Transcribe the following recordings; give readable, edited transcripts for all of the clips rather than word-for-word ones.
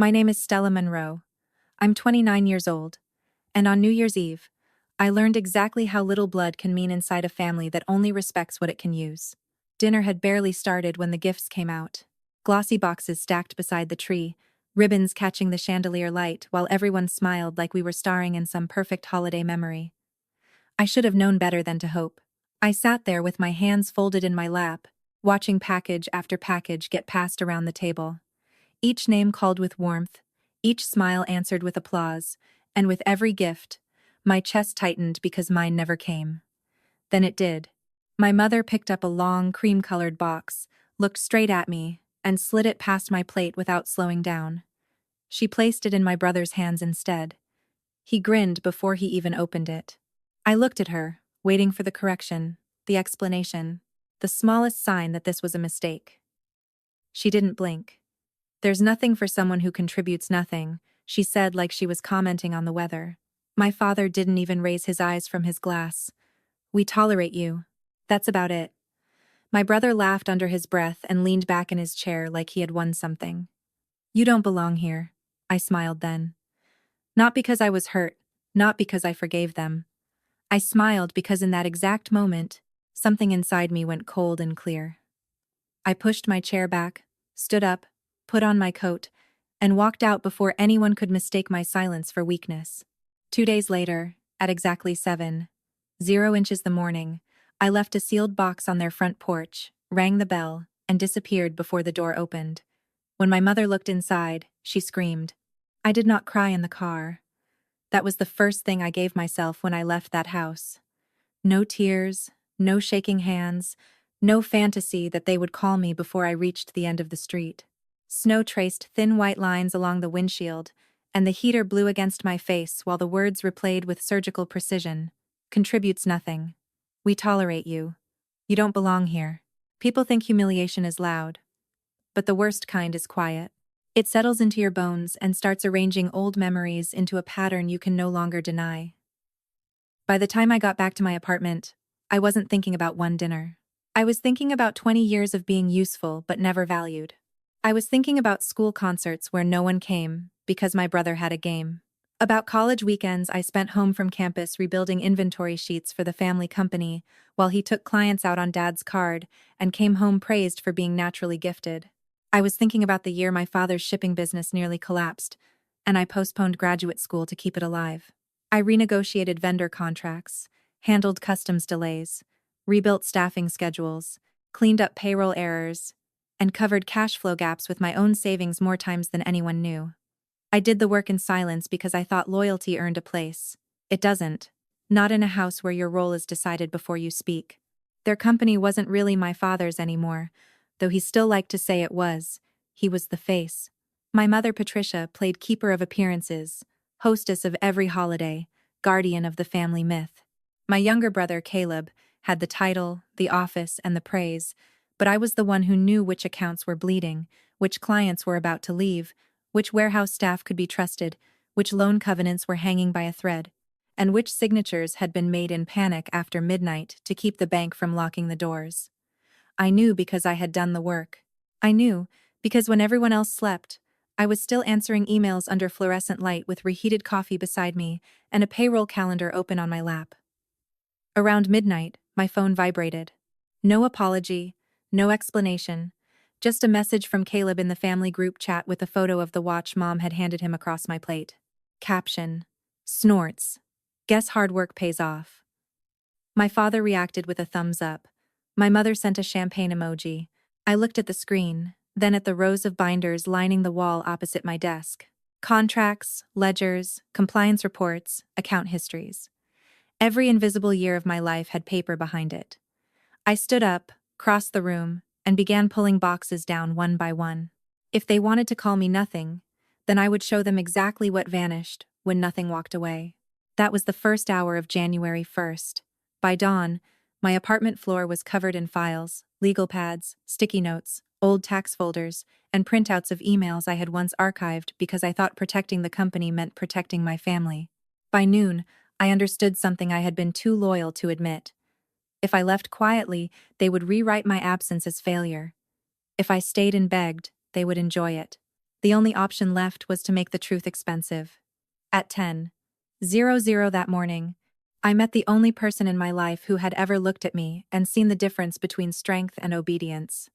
My name is Stella Monroe. I'm 29 years old, and on New Year's Eve, I learned exactly how little blood can mean inside a family that only respects what it can use. Dinner had barely started when the gifts came out. Glossy boxes stacked beside the tree, ribbons catching the chandelier light while everyone smiled like we were starring in some perfect holiday memory. I should have known better than to hope. I sat there with my hands folded in my lap, watching package after package get passed around the table. Each name called with warmth, each smile answered with applause, and with every gift, my chest tightened because mine never came. Then it did. My mother picked up a long, cream-colored box, looked straight at me, and slid it past my plate without slowing down. She placed it in my brother's hands instead. He grinned before he even opened it. I looked at her, waiting for the correction, the explanation, the smallest sign that this was a mistake. She didn't blink. "There's nothing for someone who contributes nothing," she said like she was commenting on the weather. My father didn't even raise his eyes from his glass. "We tolerate you. That's about it." My brother laughed under his breath and leaned back in his chair like he had won something. "You don't belong here," I smiled then. Not because I was hurt, not because I forgave them. I smiled because in that exact moment, something inside me went cold and clear. I pushed my chair back, stood up, put on my coat, and walked out before anyone could mistake my silence for weakness. 2 days later, at exactly 7:00 the morning, I left a sealed box on their front porch, rang the bell, and disappeared before the door opened. When my mother looked inside, she screamed. I did not cry in the car. That was the first thing I gave myself when I left that house. No tears, no shaking hands, no fantasy that they would call me before I reached the end of the street. Snow traced thin white lines along the windshield, and the heater blew against my face while the words replayed with surgical precision. "Contributes nothing. We tolerate you. You don't belong here." People think humiliation is loud, but the worst kind is quiet. It settles into your bones and starts arranging old memories into a pattern you can no longer deny. By the time I got back to my apartment, I wasn't thinking about one dinner. I was thinking about 20 years of being useful but never valued. I was thinking about school concerts where no one came because my brother had a game. About college weekends I spent home from campus rebuilding inventory sheets for the family company while he took clients out on Dad's card and came home praised for being naturally gifted. I was thinking about the year my father's shipping business nearly collapsed, and I postponed graduate school to keep it alive. I renegotiated vendor contracts, handled customs delays, rebuilt staffing schedules, cleaned up payroll errors, and covered cash flow gaps with my own savings more times than anyone knew. I did the work in silence because I thought loyalty earned a place. It doesn't. Not in a house where your role is decided before you speak. Their company wasn't really my father's anymore, though he still liked to say it was. He was the face. My mother Patricia played keeper of appearances, hostess of every holiday, guardian of the family myth. My younger brother Caleb had the title, the office, and the praise, but I was the one who knew which accounts were bleeding, which clients were about to leave, which warehouse staff could be trusted, which loan covenants were hanging by a thread, and which signatures had been made in panic after midnight to keep the bank from locking the doors. I knew because I had done the work. I knew because when everyone else slept, I was still answering emails under fluorescent light with reheated coffee beside me and a payroll calendar open on my lap. Around midnight, my phone vibrated. No apology, no explanation, just a message from Caleb in the family group chat with a photo of the watch Mom had handed him across my plate. Caption: Snorts. Guess hard work pays off. My father reacted with a thumbs up. My mother sent a champagne emoji. I looked at the screen, then at the rows of binders lining the wall opposite my desk. Contracts, ledgers, compliance reports, account histories. Every invisible year of my life had paper behind it. I stood up, crossed the room, and began pulling boxes down one by one. If they wanted to call me nothing, then I would show them exactly what vanished when nothing walked away. That was the first hour of January 1st. By dawn, my apartment floor was covered in files, legal pads, sticky notes, old tax folders, and printouts of emails I had once archived because I thought protecting the company meant protecting my family. By noon, I understood something I had been too loyal to admit. If I left quietly, they would rewrite my absence as failure. If I stayed and begged, they would enjoy it. The only option left was to make the truth expensive. At 10:00 that morning, I met the only person in my life who had ever looked at me and seen the difference between strength and obedience.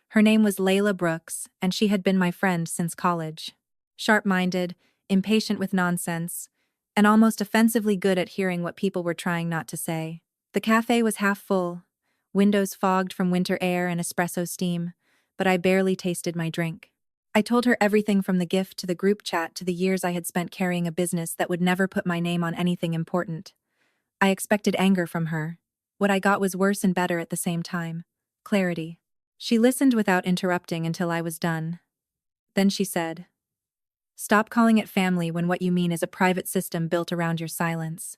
Her name was Layla Brooks, and she had been my friend since college. Sharp-minded, impatient with nonsense, and almost offensively good at hearing what people were trying not to say. The cafe was half full, windows fogged from winter air and espresso steam, but I barely tasted my drink. I told her everything from the gift to the group chat to the years I had spent carrying a business that would never put my name on anything important. I expected anger from her. What I got was worse and better at the same time. Clarity. She listened without interrupting until I was done. Then she said, "Stop calling it family when what you mean is a private system built around your silence."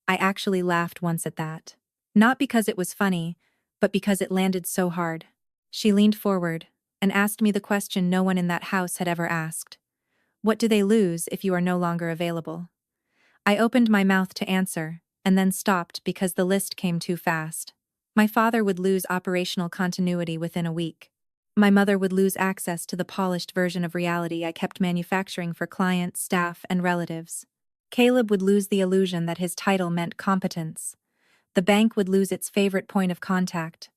I actually laughed once at that. Not because it was funny, but because it landed so hard. She leaned forward and asked me the question no one in that house had ever asked. What do they lose if you are no longer available? I opened my mouth to answer, and then stopped because the list came too fast. My father would lose operational continuity within a week. My mother would lose access to the polished version of reality I kept manufacturing for clients, staff, and relatives. Caleb would lose the illusion that his title meant competence. The bank would lose its favorite point of contact.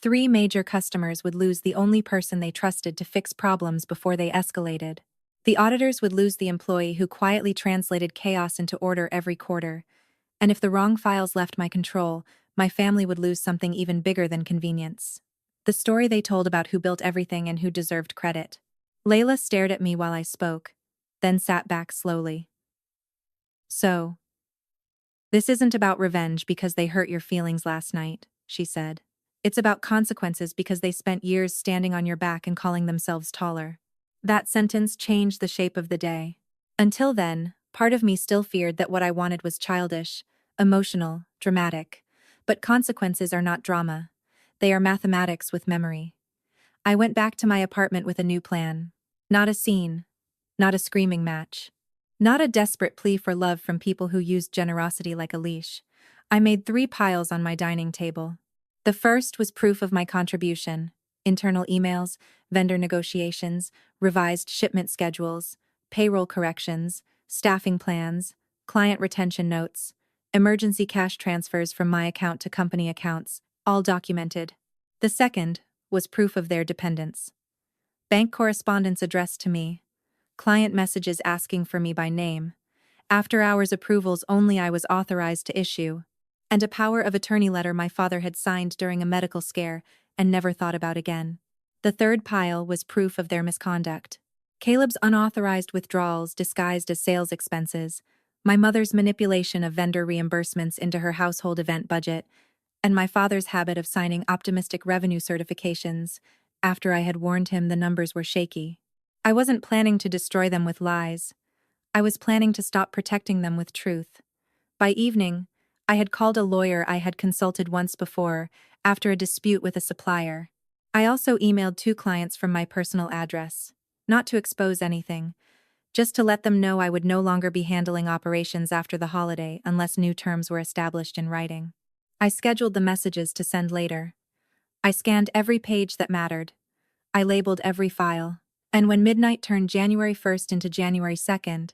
3 major customers would lose the only person they trusted to fix problems before they escalated. The auditors would lose the employee who quietly translated chaos into order every quarter. And if the wrong files left my control, my family would lose something even bigger than convenience. The story they told about who built everything and who deserved credit. Layla stared at me while I spoke, then sat back slowly. "So, this isn't about revenge because they hurt your feelings last night," she said. "It's about consequences because they spent years standing on your back and calling themselves taller." That sentence changed the shape of the day. Until then, part of me still feared that what I wanted was childish, emotional, dramatic. But consequences are not drama. They are mathematics with memory. I went back to my apartment with a new plan. Not a scene. Not a screaming match. Not a desperate plea for love from people who used generosity like a leash. I made 3 piles on my dining table. The first was proof of my contribution: internal emails, vendor negotiations, revised shipment schedules, payroll corrections, staffing plans, client retention notes, emergency cash transfers from my account to company accounts, all documented. The second was proof of their dependence. Bank correspondence addressed to me, client messages asking for me by name, after-hours approvals only I was authorized to issue, and a power of attorney letter my father had signed during a medical scare and never thought about again. The third pile was proof of their misconduct. Caleb's unauthorized withdrawals disguised as sales expenses, my mother's manipulation of vendor reimbursements into her household event budget, and my father's habit of signing optimistic revenue certifications after I had warned him the numbers were shaky. I wasn't planning to destroy them with lies. I was planning to stop protecting them with truth. By evening, I had called a lawyer I had consulted once before after a dispute with a supplier. I also emailed 2 clients from my personal address, not to expose anything, just to let them know I would no longer be handling operations after the holiday unless new terms were established in writing. I scheduled the messages to send later. I scanned every page that mattered. I labeled every file. And when midnight turned January 1st into January 2nd,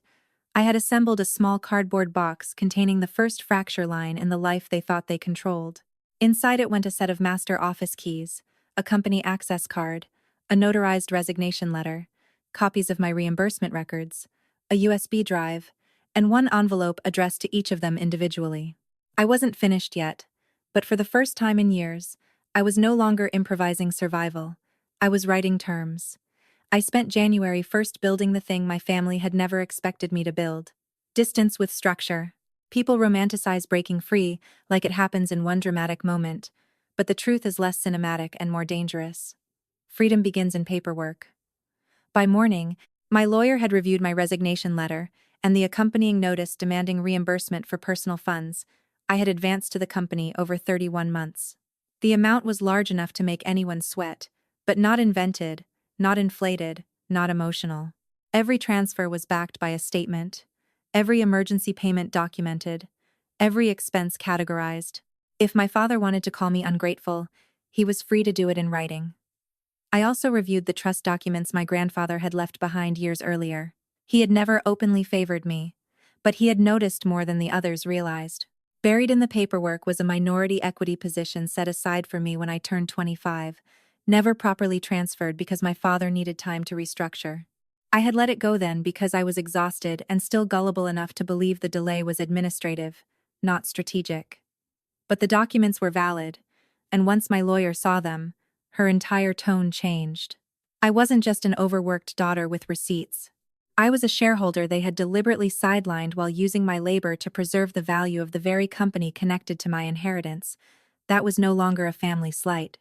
I had assembled a small cardboard box containing the first fracture line in the life they thought they controlled. Inside it went a set of master office keys, a company access card, a notarized resignation letter, copies of my reimbursement records, a USB drive, and 1 envelope addressed to each of them individually. I wasn't finished yet, but for the first time in years, I was no longer improvising survival. I was writing terms. I spent January 1st building the thing my family had never expected me to build. Distance with structure. People romanticize breaking free like it happens in one dramatic moment, but the truth is less cinematic and more dangerous. Freedom begins in paperwork. By morning, my lawyer had reviewed my resignation letter and the accompanying notice demanding reimbursement for personal funds I had advanced to the company over 31 months. The amount was large enough to make anyone sweat, but not invented, not inflated, not emotional. Every transfer was backed by a statement, every emergency payment documented, every expense categorized. If my father wanted to call me ungrateful, he was free to do it in writing. I also reviewed the trust documents my grandfather had left behind years earlier. He had never openly favored me, but he had noticed more than the others realized. Buried in the paperwork was a minority equity position set aside for me when I turned 25, never properly transferred because my father needed time to restructure. I had let it go then because I was exhausted and still gullible enough to believe the delay was administrative, not strategic. But the documents were valid, and once my lawyer saw them, her entire tone changed. I wasn't just an overworked daughter with receipts. I was a shareholder they had deliberately sidelined while using my labor to preserve the value of the very company connected to my inheritance. That was no longer a family slight.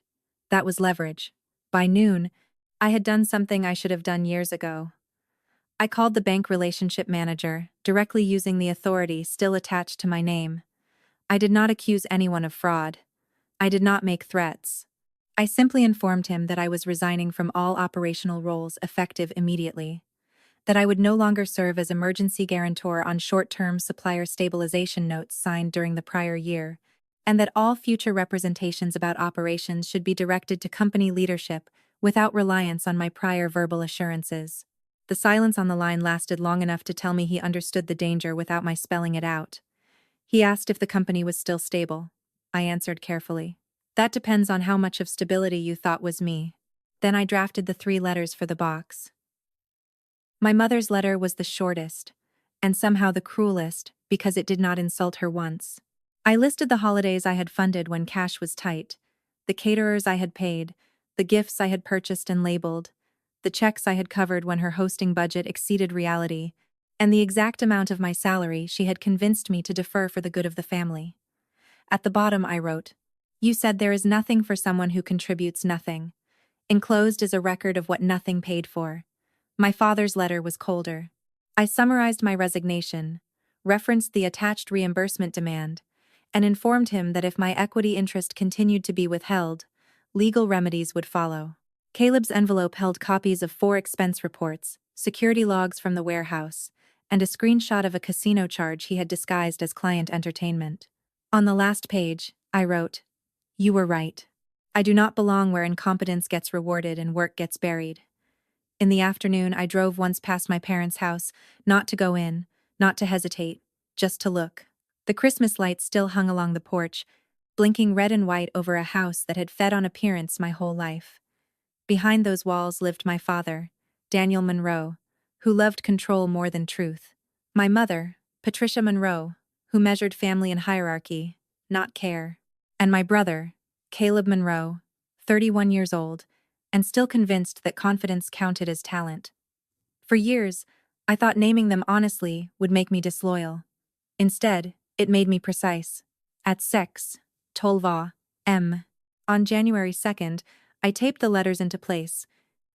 That was leverage. By noon, I had done something I should have done years ago. I called the bank relationship manager, directly using the authority still attached to my name. I did not accuse anyone of fraud. I did not make threats. I simply informed him that I was resigning from all operational roles effective immediately, that I would no longer serve as emergency guarantor on short-term supplier stabilization notes signed during the prior year, and that all future representations about operations should be directed to company leadership without reliance on my prior verbal assurances. The silence on the line lasted long enough to tell me he understood the danger without my spelling it out. He asked if the company was still stable. I answered carefully. That depends on how much of stability you thought was me. Then I drafted the 3 letters for the box. My mother's letter was the shortest, and somehow the cruelest, because it did not insult her once. I listed the holidays I had funded when cash was tight, the caterers I had paid, the gifts I had purchased and labeled, the checks I had covered when her hosting budget exceeded reality, and the exact amount of my salary she had convinced me to defer for the good of the family. At the bottom I wrote, "You said there is nothing for someone who contributes nothing. Enclosed is a record of what nothing paid for." My father's letter was colder. I summarized my resignation, referenced the attached reimbursement demand, and informed him that if my equity interest continued to be withheld, legal remedies would follow. Caleb's envelope held copies of 4 expense reports, security logs from the warehouse, and a screenshot of a casino charge he had disguised as client entertainment. On the last page, I wrote, "You were right. I do not belong where incompetence gets rewarded and work gets buried." In the afternoon, I drove once past my parents' house, not to go in, not to hesitate, just to look. The Christmas lights still hung along the porch, blinking red and white over a house that had fed on appearance my whole life. Behind those walls lived my father, Daniel Monroe, who loved control more than truth. My mother, Patricia Monroe, who measured family in hierarchy, not care. And my brother, Caleb Monroe, 31 years old, and still convinced that confidence counted as talent. For years, I thought naming them honestly would make me disloyal. Instead, it made me precise. At Sex, Tolva, M. On January 2nd, I taped the letters into place,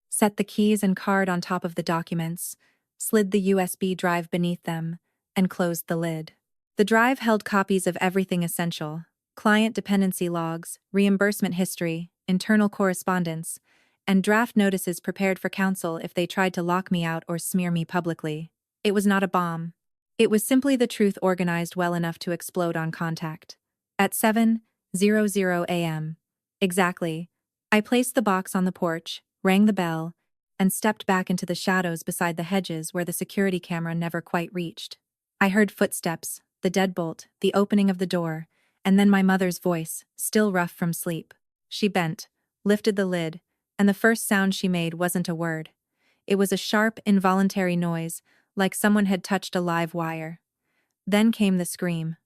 set the keys and card on top of the documents, slid the USB drive beneath them, and closed the lid. The drive held copies of everything essential: client dependency logs, reimbursement history, internal correspondence, and draft notices prepared for counsel if they tried to lock me out or smear me publicly. It was not a bomb. It was simply the truth organized well enough to explode on contact. At 7:00 a.m. exactly, I placed the box on the porch, rang the bell, and stepped back into the shadows beside the hedges where the security camera never quite reached. I heard footsteps, the deadbolt, the opening of the door, and then my mother's voice, still rough from sleep. She bent, lifted the lid, and the first sound she made wasn't a word. It was a sharp, involuntary noise, like someone had touched a live wire. Then came the scream.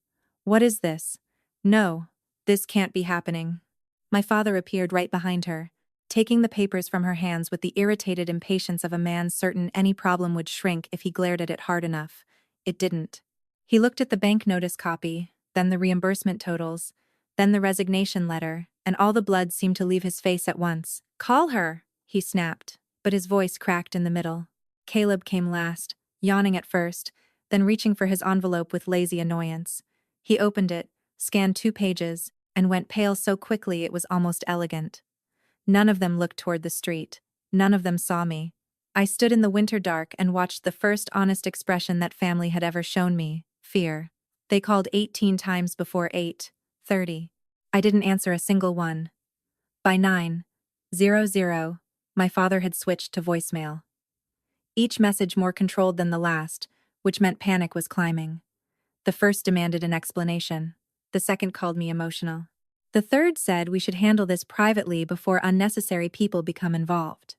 "What is this? No, this can't be happening." My father appeared right behind her, taking the papers from her hands with the irritated impatience of a man certain any problem would shrink if he glared at it hard enough. It didn't. He looked at the bank notice copy, then the reimbursement totals, then the resignation letter, and all the blood seemed to leave his face at once. "Call her," he snapped, but his voice cracked in the middle. Caleb came last, yawning at first, then reaching for his envelope with lazy annoyance. He opened it, scanned 2 pages, and went pale so quickly it was almost elegant. None of them looked toward the street. None of them saw me. I stood in the winter dark and watched the first honest expression that family had ever shown me: fear. They called 18 times before 8:30. I didn't answer a single one. By 9:00, My father had switched to voicemail. Each message more controlled than the last, which meant panic was climbing. The first demanded an explanation. The second called me emotional. The third said we should handle this privately before unnecessary people become involved.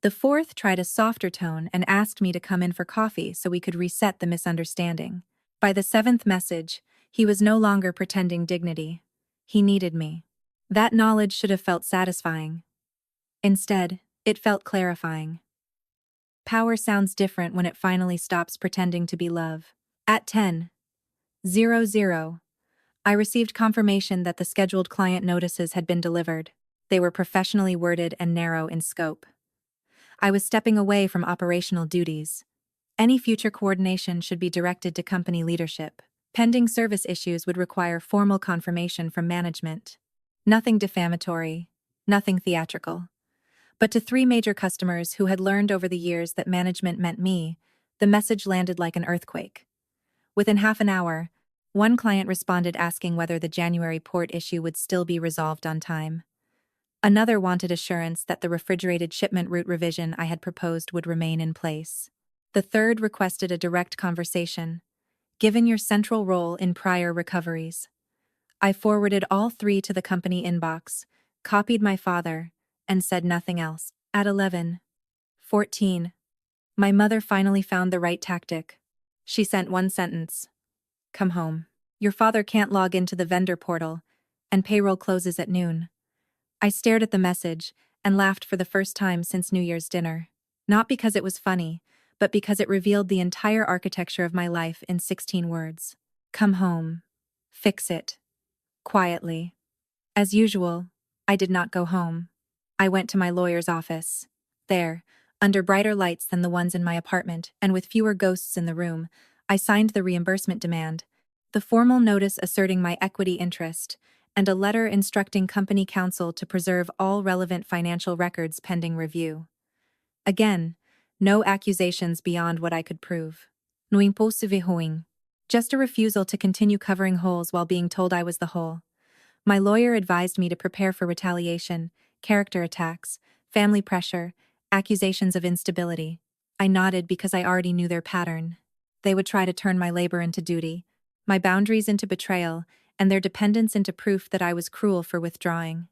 The fourth tried a softer tone and asked me to come in for coffee so we could reset the misunderstanding. By the seventh message, he was no longer pretending dignity. He needed me. That knowledge should have felt satisfying. Instead, it felt clarifying. Power sounds different when it finally stops pretending to be love. At 10:00, I received confirmation that the scheduled client notices had been delivered. They were professionally worded and narrow in scope. I was stepping away from operational duties. Any future coordination should be directed to company leadership. Pending service issues would require formal confirmation from management. Nothing defamatory, nothing theatrical. But to 3 major customers who had learned over the years that management meant me, the message landed like an earthquake. Within half an hour, one client responded asking whether the January port issue would still be resolved on time. Another wanted assurance that the refrigerated shipment route revision I had proposed would remain in place. The third requested a direct conversation, given your central role in prior recoveries. I forwarded all 3 to the company inbox, copied my father, and said nothing else. At 11:14, my mother finally found the right tactic. She sent one sentence. Come home. Your father can't log into the vendor portal, and payroll closes at noon. I stared at the message and laughed for the first time since New Year's dinner. Not because it was funny, but because it revealed the entire architecture of my life in 16 words. Come home. Fix it. Quietly. As usual, I did not go home. I went to my lawyer's office. There, under brighter lights than the ones in my apartment and with fewer ghosts in the room, I signed the reimbursement demand, the formal notice asserting my equity interest, and a letter instructing company counsel to preserve all relevant financial records pending review. Again, no accusations beyond what I could prove. No impossível ruim. Just a refusal to continue covering holes while being told I was the whole. My lawyer advised me to prepare for retaliation, character attacks, family pressure, accusations of instability. I nodded because I already knew their pattern. They would try to turn my labor into duty, my boundaries into betrayal, and their dependence into proof that I was cruel for withdrawing.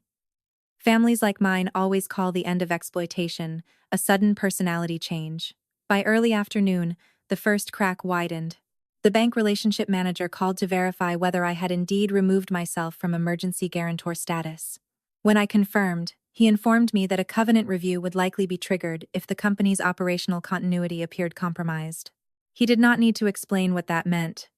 Families like mine always call the end of exploitation a sudden personality change. By early afternoon, the first crack widened. The bank relationship manager called to verify whether I had indeed removed myself from emergency guarantor status. When I confirmed, he informed me that a covenant review would likely be triggered if the company's operational continuity appeared compromised. He did not need to explain what that meant.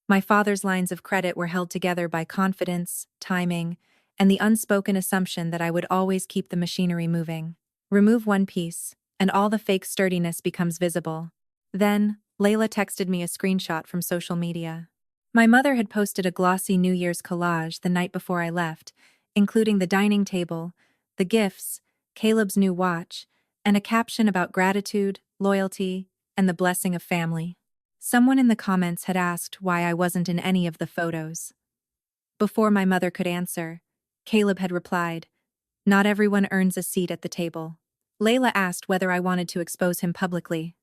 My father's lines of credit were held together by confidence, timing, and the unspoken assumption that I would always keep the machinery moving. Remove one piece, and all the fake sturdiness becomes visible. Then, Layla texted me a screenshot from social media. My mother had posted a glossy New Year's collage the night before I left, including the dining table, the gifts, Caleb's new watch, and a caption about gratitude, loyalty, and the blessing of family. Someone in the comments had asked why I wasn't in any of the photos. Before my mother could answer, Caleb had replied, "Not everyone earns a seat at the table." Layla asked whether I wanted to expose him publicly.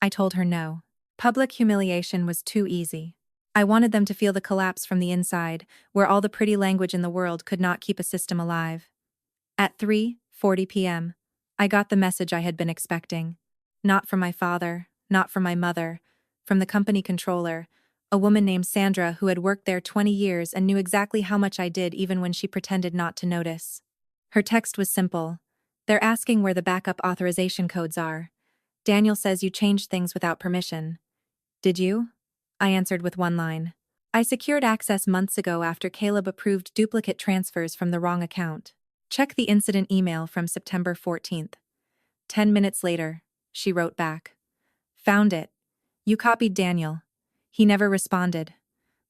I told her no. Public humiliation was too easy. I wanted them to feel the collapse from the inside, where all the pretty language in the world could not keep a system alive. At 3:40 p.m., I got the message I had been expecting. Not from my father, not from my mother, from the company controller, a woman named Sandra who had worked there 20 years and knew exactly how much I did even when she pretended not to notice. Her text was simple. "They're asking where the backup authorization codes are. Daniel says you changed things without permission. Did you?" I answered with one line. "I secured access months ago after Caleb approved duplicate transfers from the wrong account. Check the incident email from September 14th. 10 minutes later, she wrote back. "Found it. You copied Daniel. He never responded.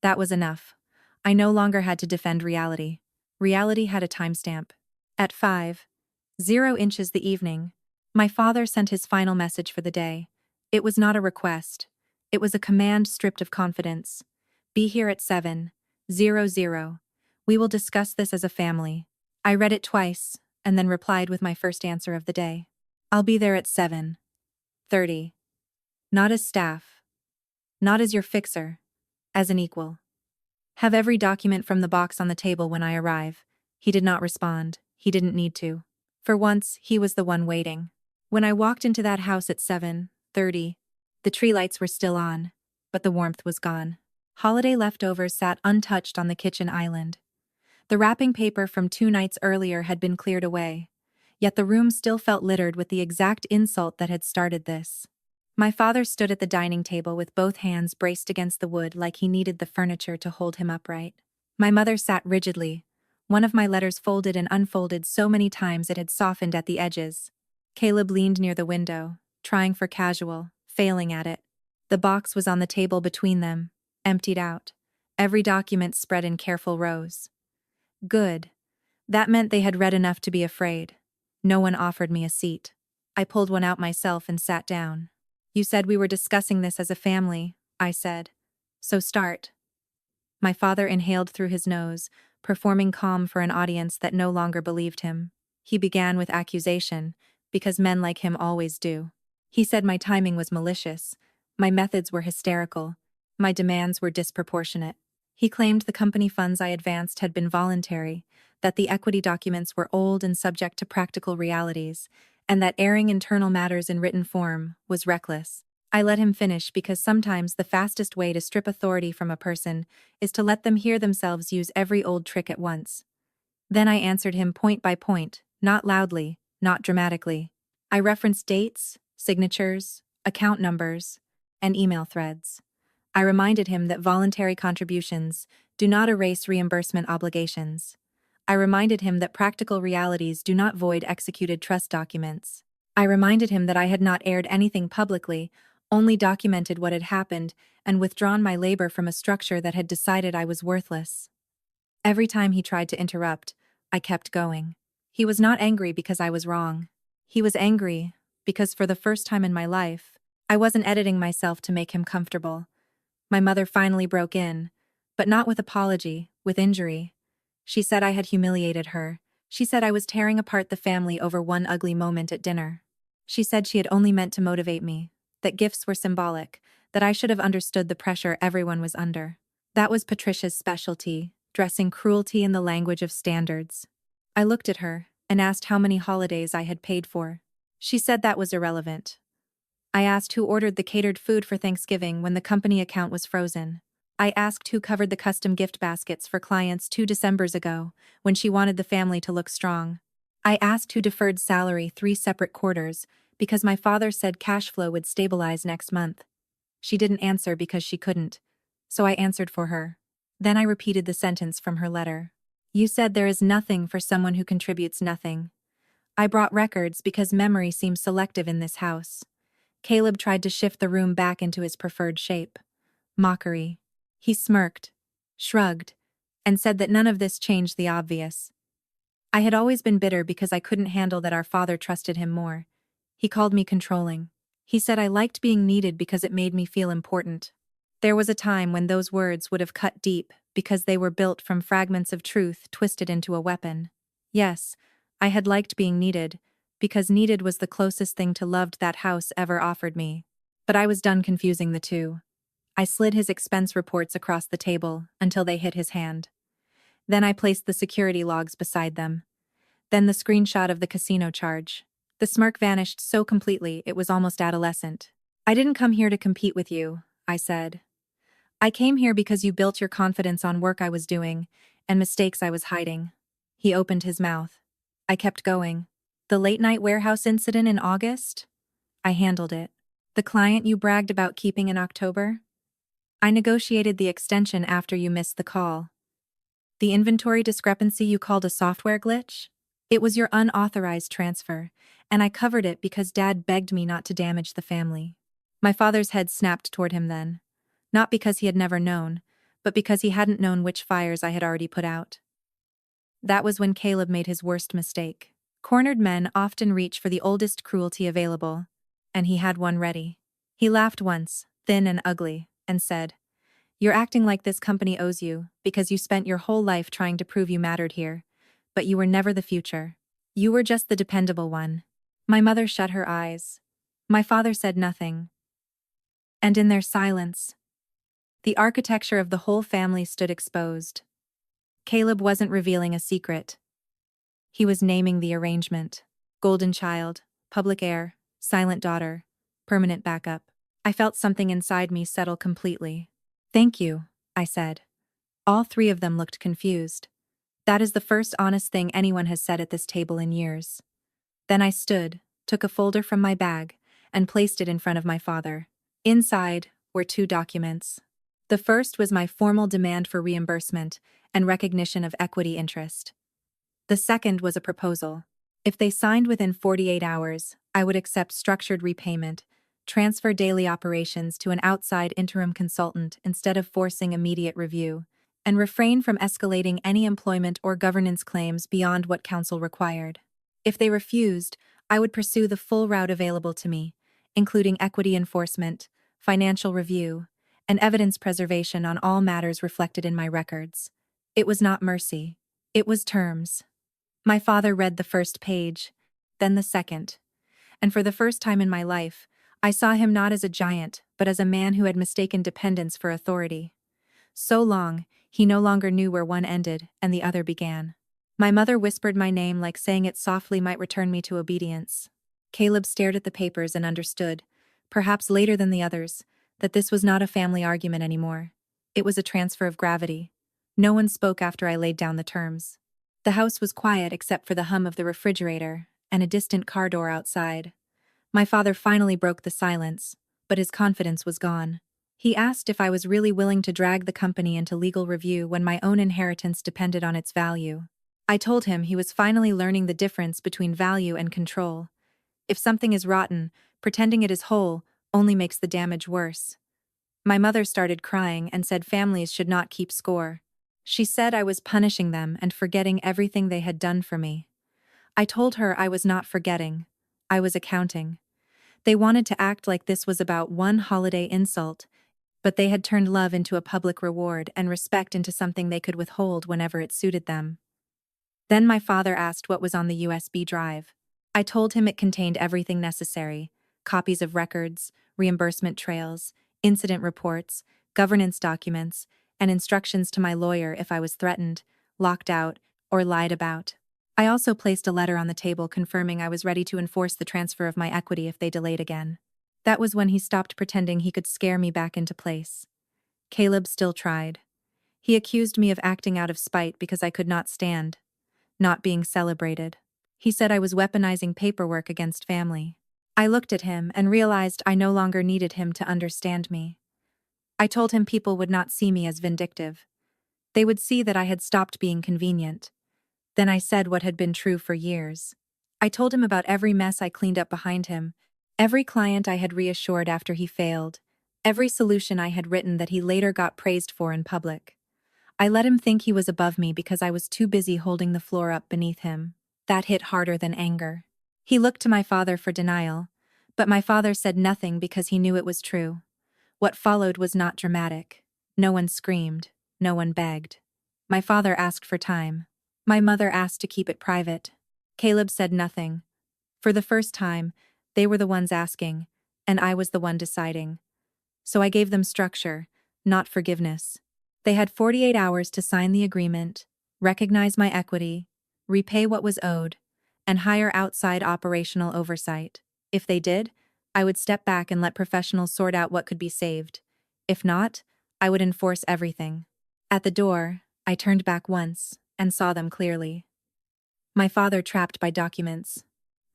That was enough. I no longer had to defend reality. Reality had a timestamp. At 5:00 the evening, my father sent his final message for the day. It was not a request. It was a command stripped of confidence. Be here at 7:00. We will discuss this as a family. I read it twice, and then replied with my first answer of the day. I'll be there at 7:30. Not as staff. Not as your fixer. As an equal. Have every document from the box on the table when I arrive. He did not respond. He didn't need to. For once, he was the one waiting. When I walked into that house at 7:30, the tree lights were still on, but the warmth was gone. Holiday leftovers sat untouched on the kitchen island. The wrapping paper from 2 nights earlier had been cleared away, yet the room still felt littered with the exact insult that had started this. My father stood at the dining table with both hands braced against the wood like he needed the furniture to hold him upright. My mother sat rigidly, one of my letters folded and unfolded so many times it had softened at the edges. Caleb leaned near the window, trying for casual, failing at it. The box was on the table between them, emptied out, every document spread in careful rows. Good. That meant they had read enough to be afraid. No one offered me a seat. I pulled one out myself and sat down. You said we were discussing this as a family, I said. So start. My father inhaled through his nose, performing calm for an audience that no longer believed him. He began with accusation, because men like him always do. He said my timing was malicious, my methods were hysterical, my demands were disproportionate. He claimed the company funds I advanced had been voluntary, that the equity documents were old and subject to practical realities, and that airing internal matters in written form was reckless. I let him finish because sometimes the fastest way to strip authority from a person is to let them hear themselves use every old trick at once. Then I answered him point by point, not loudly, not dramatically. I referenced dates, signatures, account numbers, and email threads. I reminded him that voluntary contributions do not erase reimbursement obligations. I reminded him that practical realities do not void executed trust documents. I reminded him that I had not aired anything publicly, only documented what had happened and withdrawn my labor from a structure that had decided I was worthless. Every time he tried to interrupt, I kept going. He was not angry because I was wrong. He was angry because for the first time in my life, I wasn't editing myself to make him comfortable. My mother finally broke in, but not with apology, with injury. She said I had humiliated her. She said I was tearing apart the family over one ugly moment at dinner. She said she had only meant to motivate me, that gifts were symbolic, that I should have understood the pressure everyone was under. That was Patricia's specialty, dressing cruelty in the language of standards. I looked at her and asked how many holidays I had paid for. She said that was irrelevant. I asked who ordered the catered food for Thanksgiving when the company account was frozen. I asked who covered the custom gift baskets for clients 2 Decembers ago, when she wanted the family to look strong. I asked who deferred salary 3 separate quarters, because my father said cash flow would stabilize next month. She didn't answer because she couldn't, so I answered for her. Then I repeated the sentence from her letter. You said there is nothing for someone who contributes nothing. I brought records because memory seems selective in this house. Caleb tried to shift the room back into his preferred shape. Mockery. He smirked, shrugged, and said that none of this changed the obvious. I had always been bitter because I couldn't handle that our father trusted him more. He called me controlling. He said I liked being needed because it made me feel important. There was a time when those words would have cut deep because they were built from fragments of truth twisted into a weapon. Yes, I had liked being needed, because needed was the closest thing to loved that house ever offered me. But I was done confusing the two. I slid his expense reports across the table until they hit his hand. Then I placed the security logs beside them. Then the screenshot of the casino charge. The smirk vanished so completely it was almost adolescent. I didn't come here to compete with you, I said. I came here because you built your confidence on work I was doing and mistakes I was hiding. He opened his mouth. I kept going. The late-night warehouse incident in August? I handled it. The client you bragged about keeping in October? I negotiated the extension after you missed the call. The inventory discrepancy you called a software glitch? It was your unauthorized transfer, and I covered it because Dad begged me not to damage the family. My father's head snapped toward him then. Not because he had never known, but because he hadn't known which fires I had already put out. That was when Caleb made his worst mistake. Cornered men often reach for the oldest cruelty available, and he had one ready. He laughed once, thin and ugly, and said, "You're acting like this company owes you, because you spent your whole life trying to prove you mattered here, but you were never the future. You were just the dependable one. My mother shut her eyes. My father said nothing. And in their silence, the architecture of the whole family stood exposed. Caleb wasn't revealing a secret. He was naming the arrangement. Golden child, public heir, silent daughter, permanent backup. I felt something inside me settle completely. Thank you, I said. All three of them looked confused. That is the first honest thing anyone has said at this table in years. Then I stood, took a folder from my bag, and placed it in front of my father. Inside were two documents. The first was my formal demand for reimbursement and recognition of equity interest. The second was a proposal. If they signed within 48 hours, I would accept structured repayment, transfer daily operations to an outside interim consultant instead of forcing immediate review, and refrain from escalating any employment or governance claims beyond what counsel required. If they refused, I would pursue the full route available to me, including equity enforcement, financial review, and evidence preservation on all matters reflected in my records. It was not mercy. It was terms. My father read the first page, then the second, and for the first time in my life, I saw him not as a giant, but as a man who had mistaken dependence for authority. So long, he no longer knew where one ended and the other began. My mother whispered my name like saying it softly might return me to obedience. Caleb stared at the papers and understood, perhaps later than the others, that this was not a family argument anymore. It was a transfer of gravity. No one spoke after I laid down the terms. The house was quiet except for the hum of the refrigerator and a distant car door outside. My father finally broke the silence, but his confidence was gone. He asked if I was really willing to drag the company into legal review when my own inheritance depended on its value. I told him he was finally learning the difference between value and control. If something is rotten, pretending it is whole only makes the damage worse. My mother started crying and said families should not keep score. She said I was punishing them and forgetting everything they had done for me. I told her I was not forgetting. I was accounting. They wanted to act like this was about one holiday insult, but they had turned love into a public reward and respect into something they could withhold whenever it suited them. Then my father asked what was on the USB drive. I told him it contained everything necessary: copies of records, reimbursement trails, incident reports, governance documents, and instructions to my lawyer if I was threatened, locked out, or lied about. I also placed a letter on the table confirming I was ready to enforce the transfer of my equity if they delayed again. That was when he stopped pretending he could scare me back into place. Caleb still tried. He accused me of acting out of spite because I could not stand not being celebrated. He said I was weaponizing paperwork against family. I looked at him and realized I no longer needed him to understand me. I told him people would not see me as vindictive. They would see that I had stopped being convenient. Then I said what had been true for years. I told him about every mess I cleaned up behind him, every client I had reassured after he failed, every solution I had written that he later got praised for in public. I let him think he was above me because I was too busy holding the floor up beneath him. That hit harder than anger. He looked to my father for denial, but my father said nothing because he knew it was true. What followed was not dramatic. No one screamed. No one begged. My father asked for time. My mother asked to keep it private. Caleb said nothing. For the first time, they were the ones asking, and I was the one deciding. So I gave them structure, not forgiveness. They had 48 hours to sign the agreement, recognize my equity, repay what was owed, and hire outside operational oversight. If they did, I would step back and let professionals sort out what could be saved. If not, I would enforce everything. At the door, I turned back once and saw them clearly. My father trapped by documents,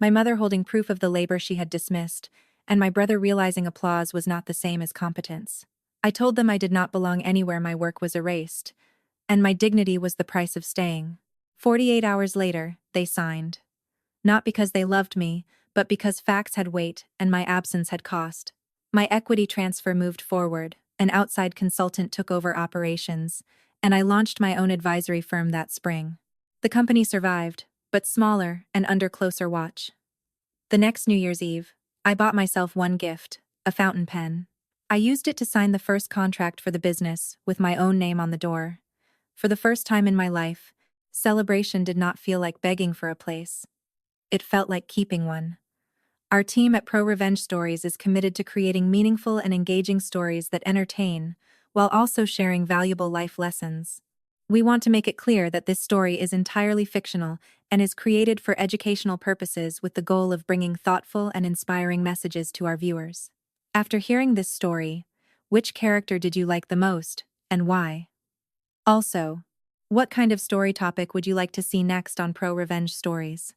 my mother holding proof of the labor she had dismissed, and my brother realizing applause was not the same as competence. I told them I did not belong anywhere my work was erased, and my dignity was the price of staying. 48 hours later, they signed. Not because they loved me, but because facts had weight and my absence had cost. My equity transfer moved forward, an outside consultant took over operations, and I launched my own advisory firm that spring. The company survived, but smaller and under closer watch. The next New Year's Eve, I bought myself one gift, a fountain pen. I used it to sign the first contract for the business, with my own name on the door. For the first time in my life, celebration did not feel like begging for a place. it felt like keeping one. Our team at Pro Revenge Stories is committed to creating meaningful and engaging stories that entertain, while also sharing valuable life lessons. We want to make it clear that this story is entirely fictional and is created for educational purposes with the goal of bringing thoughtful and inspiring messages to our viewers. After hearing this story, which character did you like the most, and why? Also, what kind of story topic would you like to see next on Pro Revenge Stories?